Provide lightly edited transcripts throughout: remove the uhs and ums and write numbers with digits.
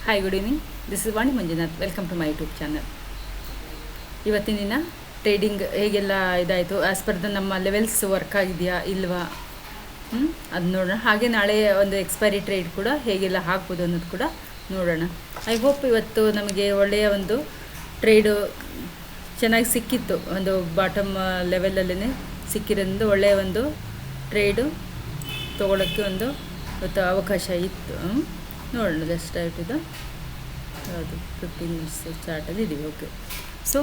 Hi, good evening. This is Vani Manjunath. Welcome to my YouTube channel. ಇವತ್ತಿನ ದಿನ trading ಹೇಗೆಲ್ಲ ಇದಾಯಿತು, ಆ್ಯಸ್ ಪರ್ ದ ನಮ್ಮ ಲೆವೆಲ್ಸ್ ವರ್ಕ್ ಆಗಿದೆಯಾ ಇಲ್ವಾ ಅದು ನೋಡೋಣ. ಹಾಗೆ ನಾಳೆ ಒಂದು ಎಕ್ಸ್ಪೈರಿ ಟ್ರೇಡ್ ಕೂಡ ಹೇಗೆಲ್ಲ ಹಾಕ್ಬೋದು ಅನ್ನೋದು ಕೂಡ ನೋಡೋಣ. ಐ ಹೋಪ್ ಇವತ್ತು ನಮಗೆ ಒಳ್ಳೆಯ ಒಂದು ಟ್ರೇಡು ಚೆನ್ನಾಗಿ ಸಿಕ್ಕಿತ್ತು. ಒಂದು ಬಾಟಮ್ ಲೆವೆಲಲ್ಲೇ ಸಿಕ್ಕಿರೋದ್ರಿಂದ ಒಳ್ಳೆಯ ಒಂದು ಟ್ರೇಡು ತೊಗೊಳೋಕ್ಕೆ ಒಂದು ಇವತ್ತು ಅವಕಾಶ ಇತ್ತು. ನೋಡೋಣ ಜಸ್ಟ್ ಆಯ್ತಿದ್ದು ಹೌದು 15 ಮಿನಿಟ್ಸ್ ಚಾರ್ಟಲ್ಲಿ ಇದ್ದೀವಿ. ಓಕೆ, ಸೊ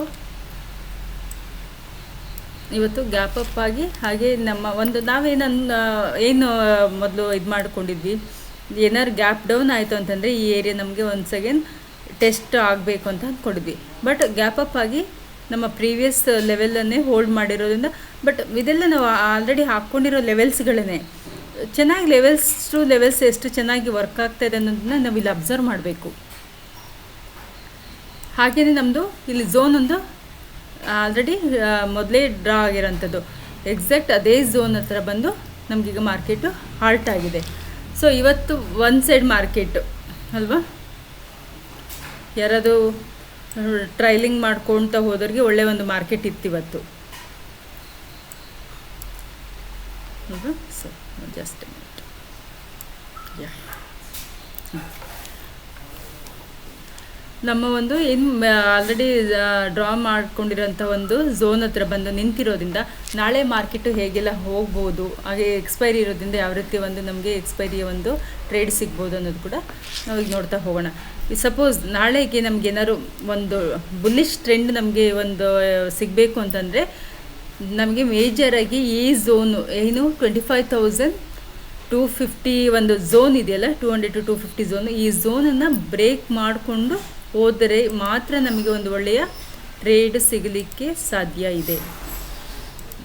ಇವತ್ತು ಗ್ಯಾಪ್ ಅಪ್ ಆಗಿ ಹಾಗೆ ನಮ್ಮ ಒಂದು ಏನು ಮೊದಲು ಇದು ಮಾಡ್ಕೊಂಡಿದ್ವಿ, ಏನಾದ್ರು ಗ್ಯಾಪ್ ಡೌನ್ ಆಯಿತು ಅಂತಂದರೆ ಈ ಏರಿಯಾ ನಮಗೆ ಒನ್ಸ್ ಅಗೇನ್ ಟೆಸ್ಟ್ ಆಗಬೇಕು ಅಂತ ಅಂದ್ಕೊಂಡಿದ್ವಿ. ಬಟ್ ಗ್ಯಾಪ್ ಅಪ್ ಆಗಿ ನಮ್ಮ ಪ್ರೀವಿಯಸ್ ಲೆವೆಲನ್ನೇ ಹೋಲ್ಡ್ ಮಾಡಿರೋದ್ರಿಂದ, ಬಟ್ ಇದೆಲ್ಲ ನಾವು ಆಲ್ರೆಡಿ ಹಾಕ್ಕೊಂಡಿರೋ ಲೆವೆಲ್ಸ್ಗಳೇ ಚೆನ್ನಾಗಿ ಲೆವೆಲ್ಸ್ ಎಷ್ಟು ಚೆನ್ನಾಗಿ ವರ್ಕ್ ಆಗ್ತಾಯಿದೆ ಅನ್ನೋದನ್ನ ನಾವು ಇಲ್ಲಿ ಅಬ್ಸರ್ವ್ ಮಾಡಬೇಕು. ಹಾಗೆಯೇ ನಮ್ಮದು ಇಲ್ಲಿ ಝೋನ್ ಒಂದು ಆಲ್ರೆಡಿ ಮೊದಲೇ ಡ್ರಾ ಆಗಿರೋಂಥದ್ದು, ಎಕ್ಸಾಕ್ಟ್ ಅದೇ ಝೋನ್ ಹತ್ರ ಬಂದು ನಮಗೀಗ ಮಾರ್ಕೆಟು ಹಾಲ್ಟ್ ಆಗಿದೆ. ಸೊ ಇವತ್ತು ಒನ್ ಸೈಡ್ ಮಾರ್ಕೆಟು ಅಲ್ವಾ, ಯಾರಾದರೂ ಟ್ರೈಲಿಂಗ್ ಮಾಡ್ಕೊಳ್ತಾ ಹೋದವ್ರಿಗೆ ಒಳ್ಳೆ ಒಂದು ಮಾರ್ಕೆಟ್ ಇತ್ತು ಇವತ್ತು. ಸೊ ಜಸ್ಟ್ ನಮ್ಮ ಒಂದು ಏನು ಆಲ್ರೆಡಿ ಡ್ರಾ ಮಾಡ್ಕೊಂಡಿರೋಂಥ ಒಂದು ಝೋನ್ ಹತ್ರ ಬಂದು ನಿಂತಿರೋದ್ರಿಂದ ನಾಳೆ ಮಾರ್ಕೆಟು ಹೇಗೆಲ್ಲ ಹೋಗ್ಬೋದು, ಹಾಗೆ ಎಕ್ಸ್ಪೈರಿ ಇರೋದ್ರಿಂದ ಯಾವ ರೀತಿ ಒಂದು ನಮಗೆ ಎಕ್ಸ್ಪೈರಿಯ ಒಂದು ಟ್ರೇಡ್ ಸಿಗ್ಬೋದು ಅನ್ನೋದು ಕೂಡ ನಾವು ಈಗ ನೋಡ್ತಾ ಹೋಗೋಣ. ಸಪೋಸ್ ನಾಳೆಗೆ ನಮ್ಗೆ ಏನಾದ್ರು ಒಂದು ಬುಲ್ಲಿಶ್ ಟ್ರೆಂಡ್ ನಮಗೆ ಒಂದು ಸಿಗಬೇಕು ಅಂತಂದರೆ ನಮಗೆ ಮೇಜರಾಗಿ ಈ ಝೋನು ಏನು 25,250 ಒಂದು ಝೋನ್ ಇದೆಯಲ್ಲ, 200 to 250 ಝೋನು, ಈ ಝೋನನ್ನು ಬ್ರೇಕ್ ಮಾಡಿಕೊಂಡು ಹೋದರೆ ಮಾತ್ರ ನಮಗೆ ಒಂದು ಒಳ್ಳೆಯ ಟ್ರೇಡ್ ಸಿಗಲಿಕ್ಕೆ ಸಾಧ್ಯ ಇದೆ.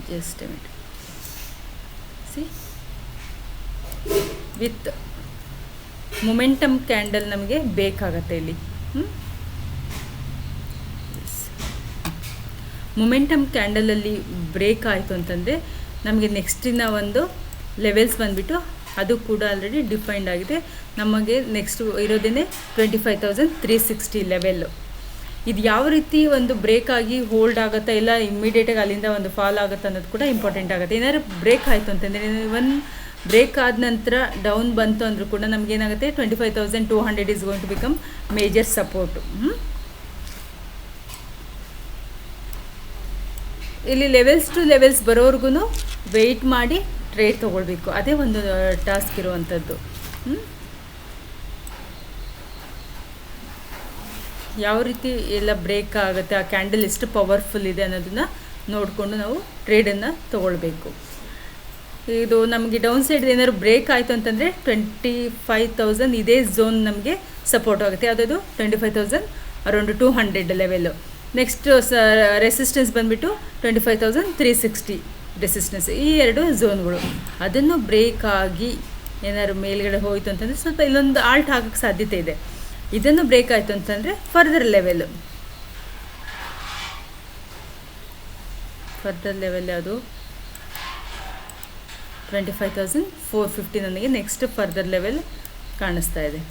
Just C with momentum candle ನಮಗೆ ಬೇಕಾಗತ್ತೆ ಇಲ್ಲಿ. ಮೊಮೆಂಟಮ್ ಕ್ಯಾಂಡಲಲ್ಲಿ ಬ್ರೇಕ್ ಆಯಿತು ಅಂತಂದರೆ ನಮಗೆ ನೆಕ್ಸ್ಟಿನ ಒಂದು ಲೆವೆಲ್ಸ್ ಬಂದುಬಿಟ್ಟು ಅದು ಕೂಡ ಆಲ್ರೆಡಿ ಡಿಫೈನ್ಡ್ ಆಗಿದೆ. ನಮಗೆ ನೆಕ್ಸ್ಟ್ ಇರೋದೇ 25,360 ಲೆವೆಲ್ಲು. ಇದು ಯಾವ ರೀತಿ ಒಂದು ಬ್ರೇಕ್ ಆಗಿ ಹೋಲ್ಡ್ ಆಗುತ್ತಾ ಇಲ್ಲ ಇಮ್ಮಿಡಿಯೇಟಾಗಿ ಅಲ್ಲಿಂದ ಒಂದು ಫಾಲ್ ಆಗುತ್ತಾ ಅನ್ನೋದು ಕೂಡ ಇಂಪಾರ್ಟೆಂಟ್ ಆಗುತ್ತೆ. ಏನಾದ್ರು ಬ್ರೇಕ್ ಆಯಿತು ಅಂತಂದರೆ ಬ್ರೇಕ್ ಆದ ನಂತರ ಡೌನ್ ಬಂತು ಅಂದರೂ ಕೂಡ ನಮಗೇನಾಗುತ್ತೆ 25,200 is going to become major support. ಇಲ್ಲಿ ಲೆವೆಲ್ಸ್ ಟು ಲೆವೆಲ್ಸ್ ಬರೋರ್ಗು ವೆಯ್ಟ್ ಮಾಡಿ ಟ್ರೇಡ್ ತೊಗೊಳ್ಬೇಕು, ಅದೇ ಒಂದು ಟಾಸ್ಕ್ ಇರುವಂಥದ್ದು. ಯಾವ ರೀತಿ ಎಲ್ಲ ಬ್ರೇಕ್ ಆಗುತ್ತೆ, ಆ ಕ್ಯಾಂಡಲ್ ಎಷ್ಟು ಪವರ್ಫುಲ್ ಇದೆ ಅನ್ನೋದನ್ನು ನೋಡಿಕೊಂಡು ನಾವು ಟ್ರೇಡನ್ನು ತೊಗೊಳ್ಬೇಕು. ಇದು ನಮಗೆ ಡೌನ್ ಸೈಡ್ ಏನಾದ್ರು ಬ್ರೇಕ್ ಆಯಿತು ಅಂತಂದರೆ 25,000 ಇದೇ ಝೋನ್ ನಮಗೆ ಸಪೋರ್ಟ್ ಆಗುತ್ತೆ. ಯಾವುದದು 25,000 ಅರೌಂಡ್ 200 ಲೆವೆಲ್ಲು. ನೆಕ್ಸ್ಟ್ ರೆಸಿಸ್ಟೆನ್ಸ್ ಬಂದುಬಿಟ್ಟು 25,360 ರೆಸಿಸ್ಟೆನ್ಸ್. ಈ ಎರಡು ಝೋನ್ಗಳು ಅದನ್ನು ಬ್ರೇಕ್ ಆಗಿ ಏನಾದ್ರು ಮೇಲ್ಗಡೆ ಹೋಯಿತು ಅಂತಂದರೆ ಸ್ವಲ್ಪ ಇಲ್ಲೊಂದು ಆಲ್ಟ್ ಆಗೋಕ್ಕೆ ಸಾಧ್ಯತೆ ಇದೆ. ಇದನ್ನು ಬ್ರೇಕ್ ಆಯಿತು ಅಂತಂದರೆ ಫರ್ದರ್ ಲೆವೆಲ್ ಅದು 25,450 ನನಗೆ ನೆಕ್ಸ್ಟ್ ಫರ್ದರ್ ಲೆವೆಲ್ ಕಾಣಿಸ್ತಾ ಇದೆ.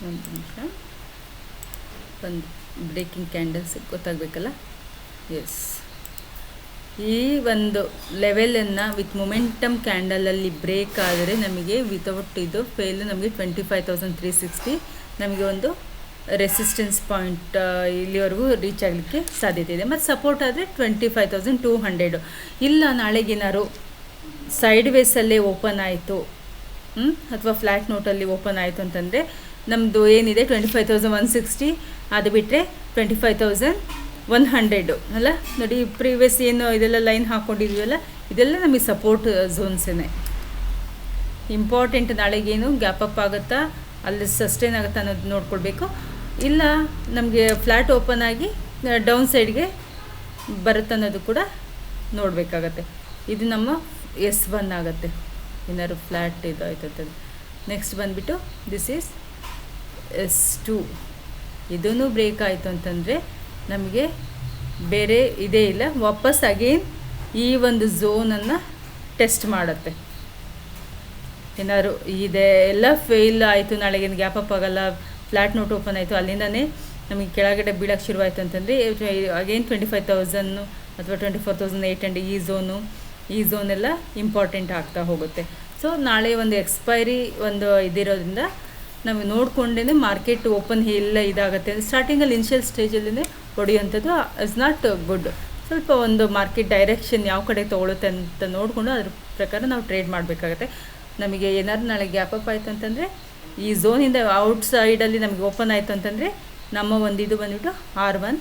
ಒಂದು ನಿಮಿಷ, ಒಂದು ಬ್ರೇಕಿಂಗ್ ಕ್ಯಾಂಡಲ್ಸ್ ಗೊತ್ತಾಗಬೇಕಲ್ಲ. ಎಸ್, ಈ ಒಂದು ಲೆವೆಲನ್ನು ವಿತ್ ಮೊಮೆಂಟಮ್ ಕ್ಯಾಂಡಲಲ್ಲಿ ಬ್ರೇಕ್ ಆದರೆ ನಮಗೆ ವಿತೌಟ್ ಇದು ಫೇಲು ನಮಗೆ 25,360 ನಮಗೆ ಒಂದು ರೆಸಿಸ್ಟೆನ್ಸ್ ಪಾಯಿಂಟ್ ಇಲ್ಲಿವರೆಗೂ ರೀಚ್ ಆಗಲಿಕ್ಕೆ ಸಾಧ್ಯತೆ ಇದೆ. ಮತ್ತು ಸಪೋರ್ಟ್ ಆದರೆ 25,200. ಇಲ್ಲ ನಾಳೆಗೇನಾದ್ರು ಸೈಡ್ ವೇಸಲ್ಲೇ ಓಪನ್ ಆಯಿತು ಅಥವಾ ಫ್ಲ್ಯಾಟ್ ನೋಟಲ್ಲಿ ಓಪನ್ ಆಯಿತು ಅಂತಂದರೆ ನಮ್ಮದು ಏನಿದೆ 25,160, ಅದು ಬಿಟ್ಟರೆ 25,100 ಅಲ್ಲ. ನೋಡಿ ಪ್ರೀವಿಯಸ್ ಏನು ಇದೆಲ್ಲ ಲೈನ್ ಹಾಕ್ಕೊಂಡಿದ್ವಲ್ಲ, ಇದೆಲ್ಲ ನಮಗೆ ಸಪೋರ್ಟ್ ಝೋನ್ಸೇ ಇಂಪಾರ್ಟೆಂಟ್. ನಾಳೆಗೇನು ಗ್ಯಾಪ್ ಅಪ್ ಆಗುತ್ತಾ, ಅಲ್ಲಿ ಸಸ್ಟೈನ್ ಆಗುತ್ತಾ ಅನ್ನೋದು ನೋಡ್ಕೊಳ್ಬೇಕು. ಇಲ್ಲ ನಮಗೆ ಫ್ಲ್ಯಾಟ್ ಓಪನ್ ಆಗಿ ಡೌನ್ ಸೈಡ್ಗೆ ಬರುತ್ತೆ ಅನ್ನೋದು ಕೂಡ ನೋಡಬೇಕಾಗತ್ತೆ. ಇದು ನಮ್ಮ S1 ಆಗುತ್ತೆ. ಏನಾದ್ರು ಫ್ಲ್ಯಾಟ್ ಇದು ಆಯ್ತದೆ ನೆಕ್ಸ್ಟ್ ಬಂದುಬಿಟ್ಟು ದಿಸ್ ಈಸ್ S2. ಇದೂ ಬ್ರೇಕ್ ಆಯಿತು ಅಂತಂದರೆ ನಮಗೆ ಬೇರೆ ಇದೇ ಇಲ್ಲ, ವಾಪಸ್ ಅಗೇನ್ ಈ ಒಂದು ಝೋನನ್ನು ಟೆಸ್ಟ್ ಮಾಡುತ್ತೆ. ಏನಾದ್ರು ಇದೆ ಎಲ್ಲ ಫೇಲ್ ಆಯಿತು, ನಾಳೆಗೆ ಗ್ಯಾಪ್ ಅಪ್ ಆಗೋಲ್ಲ, ಫ್ಲ್ಯಾಟ್ ನೋಟ್ ಓಪನ್ ಆಯಿತು, ಅಲ್ಲಿಂದನೇ ನಮಗೆ ಕೆಳಗಡೆ ಬೀಳಕ್ಕೆ ಶುರುವಾಯಿತು ಅಂತಂದರೆ ಅಗೇನ್ 25,000 ಅಥವಾ 24,800 ಈ ಝೋನೆಲ್ಲ ಇಂಪಾರ್ಟೆಂಟ್ ಆಗ್ತಾ ಹೋಗುತ್ತೆ. ಸೊ ನಾಳೆ ಒಂದು ಎಕ್ಸ್ಪೈರಿ ಒಂದು ಇದಿರೋದ್ರಿಂದ ನಾವು ನೋಡಿಕೊಂಡೇ ಮಾರ್ಕೆಟ್ ಓಪನ್ ಎಲ್ಲ ಇದಾಗುತ್ತೆ. ಸ್ಟಾರ್ಟಿಂಗಲ್ಲಿ ಇನಿಷಿಯಲ್ ಸ್ಟೇಜಲ್ಲೇ ಹೊಡೆಯುವಂಥದ್ದು ಇಸ್ ನಾಟ್ ಗುಡ್. ಸ್ವಲ್ಪ ಒಂದು ಮಾರ್ಕೆಟ್ ಡೈರೆಕ್ಷನ್ ಯಾವ ಕಡೆ ತೊಗೊಳುತ್ತೆ ಅಂತ ನೋಡಿಕೊಂಡು ಅದ್ರ ಪ್ರಕಾರ ನಾವು ಟ್ರೇಡ್ ಮಾಡಬೇಕಾಗತ್ತೆ. ನಮಗೆ ಏನಾದ್ರು ನಾಳೆ ಗ್ಯಾಪ್ ಅಪ್ ಆಯಿತು ಅಂತಂದರೆ ಈ ಝೋನಿಂದ ಔಟ್ ಸೈಡಲ್ಲಿ ನಮಗೆ ಓಪನ್ ಆಯಿತು ಅಂತಂದರೆ ನಮ್ಮ ಒಂದು ಇದು ಬಂದುಬಿಟ್ಟು R1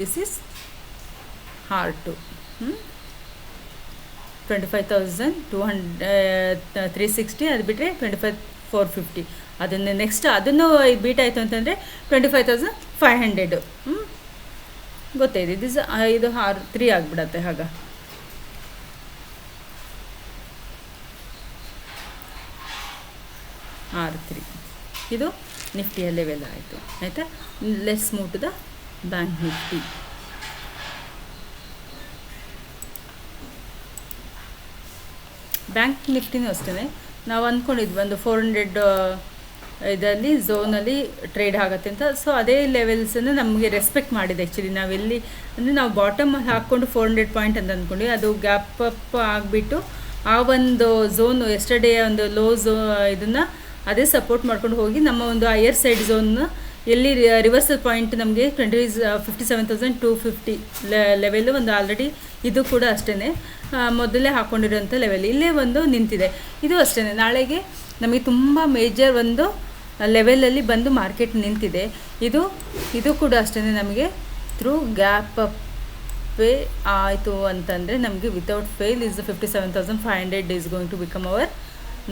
ದಿಸ್ ಈಸ್ R2. 25,360 ಅದು ಬಿಟ್ಟರೆ 25,450. ಅದನ್ನು ನೆಕ್ಸ್ಟ್ ಅದನ್ನು ಬೀಟ್ ಆಯಿತು ಅಂತಂದರೆ 25,500 ಗೊತ್ತಾಯಿದೆ. ಇದು R3 ಆಗಿಬಿಡತ್ತೆ. ಆಗ R3 ಇದು ನಿಫ್ಟಿಯ ಲೆವೆಲ್ ಆಯಿತು. ಆಯಿತಾ, let's move to the bank Nifty. Bank ನಿಫ್ಟಿನೂ ಅಷ್ಟೇ ನಾವು ಅಂದ್ಕೊಂಡಿದ್ವಿ ಒಂದು 400 ಇದರಲ್ಲಿ ಝೋನಲ್ಲಿ ಟ್ರೇಡ್ ಆಗುತ್ತೆ ಅಂತ. ಸೊ ಅದೇ ಲೆವೆಲ್ಸನ್ನು ನಮಗೆ ರೆಸ್ಪೆಕ್ಟ್ ಮಾಡಿದೆ. ಆ್ಯಕ್ಚುಲಿ ನಾವೆಲ್ಲಿ ಅಂದರೆ ನಾವು ಬಾಟಮ್ ಹಾಕ್ಕೊಂಡು 400 ಪಾಯಿಂಟ್ ಅಂತ ಅಂದ್ಕೊಂಡ್ವಿ, ಅದು ಗ್ಯಾಪ್ ಅಪ್ ಆಗಿಬಿಟ್ಟು ಆ ಒಂದು ಝೋನು ಎಸ್ಟರ್ಡೇ ಒಂದು ಲೋ ಇದನ್ನು ಅದೇ ಸಪೋರ್ಟ್ ಮಾಡ್ಕೊಂಡು ಹೋಗಿ ನಮ್ಮ ಒಂದು ಹೈಯರ್ ಸೈಡ್ ಝೋನ್ನ ಎಲ್ಲಿ ರಿವರ್ಸಲ್ ಪಾಯಿಂಟ್ ನಮಗೆ 57,250 ಲೆವೆಲ್ಲು ಒಂದು ಆಲ್ರೆಡಿ ಇದು ಕೂಡ ಅಷ್ಟೇ ಮೊದಲೇ ಹಾಕ್ಕೊಂಡಿರೋಂಥ ಲೆವೆಲ್ ಇಲ್ಲೇ ಒಂದು ನಿಂತಿದೆ. ಇದು ಅಷ್ಟೇ ನಾಳೆಗೆ ನಮಗೆ ತುಂಬ ಮೇಜರ್ ಒಂದು ಲೆವೆಲಲ್ಲಿ ಬಂದು ಮಾರ್ಕೆಟ್ ನಿಂತಿದೆ. ಇದು ಕೂಡ ಅಷ್ಟೇ ನಮಗೆ ಥ್ರೂ ಗ್ಯಾಪ್ ಅಪ್ಪೇ ಆಯಿತು ಅಂತಂದರೆ ನಮಗೆ without fail is 57,500 is going to become our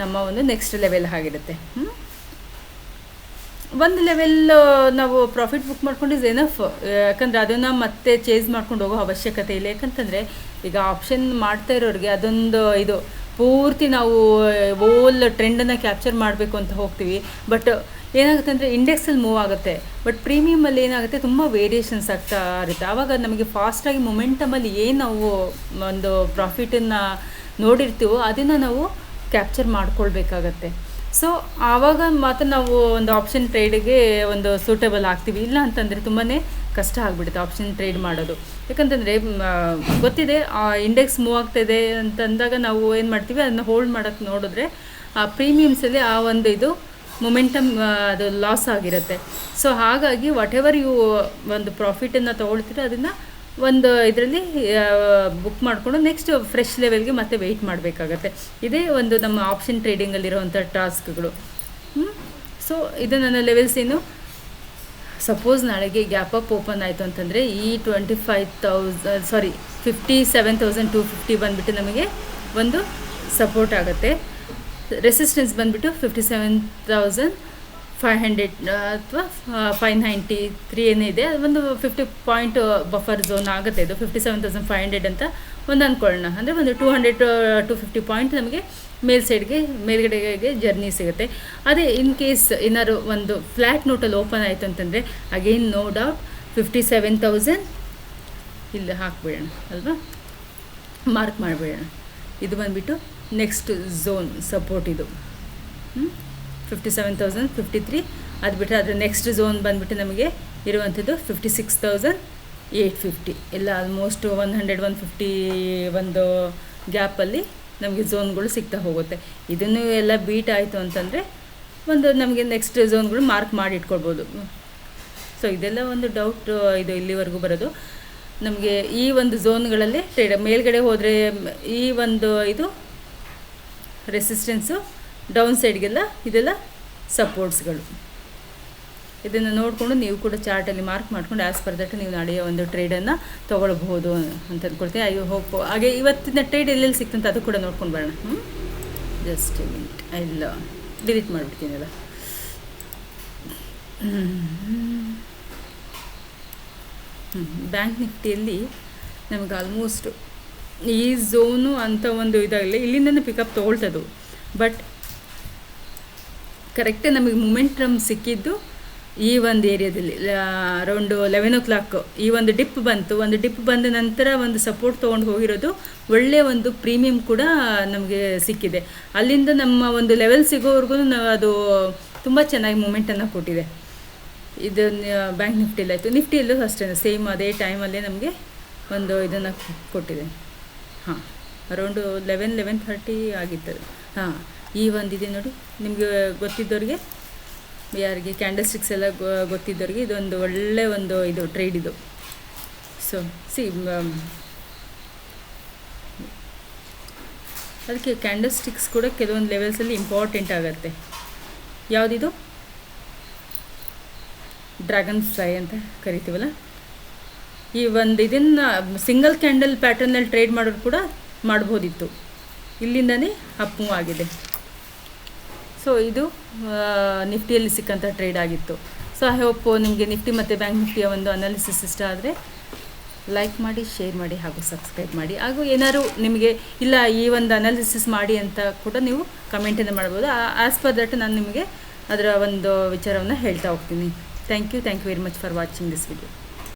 ನಮ್ಮ ಒಂದು ನೆಕ್ಸ್ಟ್ ಲೆವೆಲ್ ಆಗಿರುತ್ತೆ. ಒಂದು ಲೆವೆಲ್ ನಾವು ಪ್ರಾಫಿಟ್ ಬುಕ್ ಮಾಡ್ಕೊಂಡು ಇಸ್ ಎನಫ್. ಯಾಕಂದರೆ ಅದನ್ನು ಮತ್ತೆ ಚೇಂಜ್ ಮಾಡ್ಕೊಂಡು ಹೋಗೋ ಅವಶ್ಯಕತೆ ಇಲ್ಲ. ಯಾಕಂತಂದರೆ ಈಗ ಆಪ್ಷನ್ ಮಾಡ್ತಾ ಇರೋರಿಗೆ ಅದೊಂದು ಇದು ಪೂರ್ತಿ ನಾವು ಓಲ್ ಟ್ರೆಂಡನ್ನು ಕ್ಯಾಪ್ಚರ್ ಮಾಡಬೇಕು ಅಂತ ಹೋಗ್ತೀವಿ. ಬಟ್ ಏನಾಗುತ್ತೆ ಅಂದರೆ ಇಂಡೆಕ್ಸಲ್ಲಿ ಮೂವ್ ಆಗುತ್ತೆ, ಬಟ್ ಪ್ರೀಮಿಯಮಲ್ಲಿ ಏನಾಗುತ್ತೆ ತುಂಬ ವೇರಿಯೇಷನ್ಸ್ ಆಗ್ತಾ ಇರುತ್ತೆ. ಆವಾಗ ನಮಗೆ ಫಾಸ್ಟಾಗಿ ಮೊಮೆಂಟಮಲ್ಲಿ ಏನು ನಾವು ಒಂದು ಪ್ರಾಫಿಟನ್ನು ನೋಡಿರ್ತೀವೋ ಅದನ್ನು ನಾವು ಕ್ಯಾಪ್ಚರ್ ಮಾಡ್ಕೊಳ್ಬೇಕಾಗತ್ತೆ. ಸೊ ಆವಾಗ ಮಾತ್ರ ನಾವು ಒಂದು ಆಪ್ಷನ್ ಟ್ರೇಡಿಗೆ ಒಂದು ಸೂಟೇಬಲ್ ಆಗ್ತೀವಿ. ಇಲ್ಲ ಅಂತಂದರೆ ತುಂಬಾ ಕಷ್ಟ ಆಗಿಬಿಡುತ್ತೆ ಆಪ್ಷನ್ ಟ್ರೇಡ್ ಮಾಡೋದು. ಯಾಕಂತಂದರೆ ಗೊತ್ತಿದೆ ಇಂಡೆಕ್ಸ್ ಮೂವ್ ಆಗ್ತಾಯಿದೆ ಅಂತಂದಾಗ ನಾವು ಏನು ಮಾಡ್ತೀವಿ, ಅದನ್ನು ಹೋಲ್ಡ್ ಮಾಡೋಕ್ಕೆ ನೋಡಿದ್ರೆ ಆ ಪ್ರೀಮಿಯಮ್ಸಲ್ಲಿ ಆ ಒಂದು ಇದು ಮೊಮೆಂಟಮ್ ಅದು ಲಾಸ್ ಆಗಿರುತ್ತೆ. ಸೊ ಹಾಗಾಗಿ ವಾಟ್ ಎವರ್ ಇವು ಒಂದು ಪ್ರಾಫಿಟನ್ನು ತೊಗೊಳ್ತೀರೋ ಅದನ್ನು ಒಂದು ಇದರಲ್ಲಿ ಬುಕ್ ಮಾಡಿಕೊಂಡು ನೆಕ್ಸ್ಟ್ ಫ್ರೆಶ್ ಲೆವೆಲ್ಗೆ ಮತ್ತೆ ವೆಯ್ಟ್ ಮಾಡಬೇಕಾಗತ್ತೆ. ಇದೇ ಒಂದು ನಮ್ಮ ಆಪ್ಷನ್ ಟ್ರೇಡಿಂಗಲ್ಲಿರುವಂಥ ಟಾಸ್ಕ್ಗಳು. ಸೊ ಇದು ನನ್ನ ಲೆವೆಲ್ಸ್ ಏನು, ಸಪೋಸ್ ನಾಳೆಗೆ ಗ್ಯಾಪ್ ಅಪ್ ಓಪನ್ ಆಯಿತು ಅಂತಂದರೆ ಈ 57,250 ಬಂದುಬಿಟ್ಟು ನಮಗೆ ಒಂದು ಸಪೋರ್ಟ್ ಆಗುತ್ತೆ. ರೆಸಿಸ್ಟೆನ್ಸ್ ಬಂದುಬಿಟ್ಟು 57,500 ಅಥವಾ 593 ಏನಿದೆ, ಒಂದು 50 ಪಾಯಿಂಟ್ ಬಫರ್ ಝೋನ್ ಆಗುತ್ತೆ. ಇದು 57,500 ಅಂತ ಒಂದು ಅಂದ್ಕೊಳ್ಳೋಣ. ಅಂದರೆ ಒಂದು 200-250 ಪಾಯಿಂಟ್ ನಮಗೆ ಮೇಲ್ಗಡೆಗೆ ಜರ್ನಿ ಸಿಗುತ್ತೆ. ಅದೇ ಇನ್ ಕೇಸ್ ಏನಾದ್ರು ಒಂದು ಫ್ಲ್ಯಾಟ್ ನೋಟಲ್ಲಿ ಓಪನ್ ಆಯಿತು ಅಂತಂದರೆ ಅಗೇನ್ ನೋ ಡೌಟ್ 57,000 ಇಲ್ಲಿ ಹಾಕ್ಬಿಡೋಣ ಅಲ್ವಾ, ಮಾರ್ಕ್ ಮಾಡಿಬಿಡೋಣ. ಇದು ಬಂದುಬಿಟ್ಟು ನೆಕ್ಸ್ಟ್ ಝೋನ್ ಸಪೋರ್ಟ್. ಇದು 57,053. ಅದು ಬಿಟ್ಟರೆ ಅದರ ನೆಕ್ಸ್ಟ್ ಝೋನ್ ಬಂದುಬಿಟ್ಟು ನಮಗೆ ಇರುವಂಥದ್ದು 56,850. ಎಲ್ಲ ಆಲ್ಮೋಸ್ಟ್ 100-150 ಒಂದು ಗ್ಯಾಪಲ್ಲಿ ನಮಗೆ ಝೋನ್ಗಳು ಸಿಗ್ತಾ ಹೋಗುತ್ತೆ. ಇದನ್ನು ಎಲ್ಲ ಬೀಟ್ ಆಯಿತು ಅಂತಂದರೆ ಒಂದು ನಮಗೆ ನೆಕ್ಸ್ಟ್ ಝೋನ್ಗಳು ಮಾರ್ಕ್ ಮಾಡಿ ಇಟ್ಕೊಳ್ಬೋದು. ಸೊ ಇದೆಲ್ಲ ಒಂದು ಡೌಟ್ ಇದು ಇಲ್ಲಿವರೆಗೂ ಬರೋದು ನಮಗೆ. ಈ ಒಂದು ಝೋನ್ಗಳಲ್ಲಿ ಟ್ರೇಡ್ ಮೇಲ್ಗಡೆ ಹೋದರೆ ಈ ಒಂದು ಇದು ರೆಸಿಸ್ಟೆನ್ಸು, ಡೌನ್ ಸೈಡ್ಗೆಲ್ಲ ಇದೆಲ್ಲ ಸಪೋರ್ಟ್ಸ್ಗಳು. ಇದನ್ನು ನೋಡಿಕೊಂಡು ನೀವು ಕೂಡ ಚಾರ್ಟಲ್ಲಿ ಮಾರ್ಕ್ ಮಾಡ್ಕೊಂಡು ಆ್ಯಸ್ ಪರ್ ದಟ್ ನೀವು ನಾಳೆಯ ಒಂದು ಟ್ರೇಡನ್ನು ತೊಗೊಳ್ಬಹುದು ಅಂತ ಅಂದ್ಕೊಳ್ತೀನಿ. ಐ ಹೋಪ್ ಹಾಗೆ ಇವತ್ತಿನ ಟ್ರೇಡ್ ಎಲ್ಲೆಲ್ಲಿ ಸಿಕ್ತು ಅಂತ ಅದು ಕೂಡ ನೋಡ್ಕೊಂಡು ಬರೋಣ. ಜಸ್ಟ್ ಮಿನಿಟ್, ಇಲ್ಲ ಡಿಲೀಟ್ ಮಾಡಿಬಿಡ್ತೀನಲ್ಲ. ಬ್ಯಾಂಕ್ ನಿಫ್ಟಿಯಲ್ಲಿ ನಮಗೆ ಆಲ್ಮೋಸ್ಟ್ ಈ ಝೋನು ಅಂತ ಒಂದು ಇದಾಗಲಿ ಇಲ್ಲಿಂದನೇ ಪಿಕಪ್ ತೊಗೊಳ್ತದು. ಬಟ್ ಕರೆಕ್ಟೇ ನಮಗೆ ಮೊಮೆಂಟಮ್ ಸಿಕ್ಕಿದ್ದು ಈ ಒಂದು ಏರಿಯಾದಲ್ಲಿ ಅರೌಂಡ್ 11 ಈ ಒಂದು ಡಿಪ್ ಬಂತು. ಒಂದು ಡಿಪ್ ಬಂದ ನಂತರ ಒಂದು ಸಪೋರ್ಟ್ ತೊಗೊಂಡು ಹೋಗಿರೋದು, ಒಳ್ಳೆಯ ಒಂದು ಪ್ರೀಮಿಯಂ ಕೂಡ ನಮಗೆ ಸಿಕ್ಕಿದೆ. ಅಲ್ಲಿಂದ ನಮ್ಮ ಒಂದು ಲೆವೆಲ್ ಸಿಗೋವರೆಗೂ ಅದು ತುಂಬ ಚೆನ್ನಾಗಿ ಮೂಮೆಂಟನ್ನು ಕೊಟ್ಟಿದೆ. ಇದು ಬ್ಯಾಂಕ್ ನಿಫ್ಟಿಲಾಯಿತು. ನಿಫ್ಟಿಯಲ್ಲೂ ಅಷ್ಟೇ ಸೇಮ್ ಅದೇ ಟೈಮಲ್ಲೇ ನಮಗೆ ಒಂದು ಇದನ್ನು ಕೊಟ್ಟಿದೆ. ಹಾಂ, ಅರೌಂಡು 11:30 ಆಗಿತ್ತು. ಹಾಂ, ಈ ಒಂದಿದೆ ನೋಡಿ, ನಿಮಗೆ ಗೊತ್ತಿದ್ದವ್ರಿಗೆ, ಯಾರಿಗೆ ಕ್ಯಾಂಡಲ್ ಸ್ಟಿಕ್ಸ್ ಎಲ್ಲ ಗೊತ್ತಿದ್ದವ್ರಿಗೆ ಇದೊಂದು ಒಳ್ಳೆ ಒಂದು ಇದು ಟ್ರೇಡ್ ಇದು. ಸೊ ಅದಕ್ಕೆ ಕ್ಯಾಂಡಲ್ ಸ್ಟಿಕ್ಸ್ ಕೂಡ ಕೆಲವೊಂದು ಲೆವೆಲ್ಸಲ್ಲಿ ಇಂಪಾರ್ಟೆಂಟ್ ಆಗುತ್ತೆ. ಯಾವುದಿದು ಡ್ರ್ಯಾಗನ್ ಫ್ಲೈ ಅಂತ ಕರಿತೀವಲ್ಲ, ಈ ಒಂದು ಇದನ್ನು ಸಿಂಗಲ್ ಕ್ಯಾಂಡಲ್ ಪ್ಯಾಟರ್ನಲ್ಲಿ ಟ್ರೇಡ್ ಮಾಡೋರು ಕೂಡ ಮಾಡ್ಬೋದಿತ್ತು. ಇಲ್ಲಿಂದನೇ ಅಪ್ ಮೂವ್ ಆಗಿದೆ. ಸೊ ಇದು ನಿಫ್ಟಿಯಲ್ಲಿ ಸಿಕ್ಕಂಥ ಟ್ರೇಡ್ ಆಗಿತ್ತು. ಸೊ ಐ ಹೋಪ್ ನಿಮಗೆ ನಿಫ್ಟಿ ಮತ್ತು ಬ್ಯಾಂಕ್ ನಿಫ್ಟಿಯ ಒಂದು ಅನಾಲಿಸಿಸ್ ಇಷ್ಟ ಆದರೆ ಲೈಕ್ ಮಾಡಿ, ಶೇರ್ ಮಾಡಿ ಹಾಗೂ ಸಬ್ಸ್ಕ್ರೈಬ್ ಮಾಡಿ. ಹಾಗೂ ಏನಾದ್ರು ನಿಮಗೆ ಇಲ್ಲ ಈ ಒಂದು ಅನಾಲಿಸಿಸ್ ಮಾಡಿ ಅಂತ ಕೂಡ ನೀವು ಕಮೆಂಟನ್ನು ಮಾಡ್ಬೋದು. ಆ್ಯಸ್ ಪರ್ ದಟ್ ನಾನು ನಿಮಗೆ ಅದರ ಒಂದು ವಿಚಾರವನ್ನು ಹೇಳ್ತಾ ಹೋಗ್ತೀನಿ. Thank you very much for watching this video.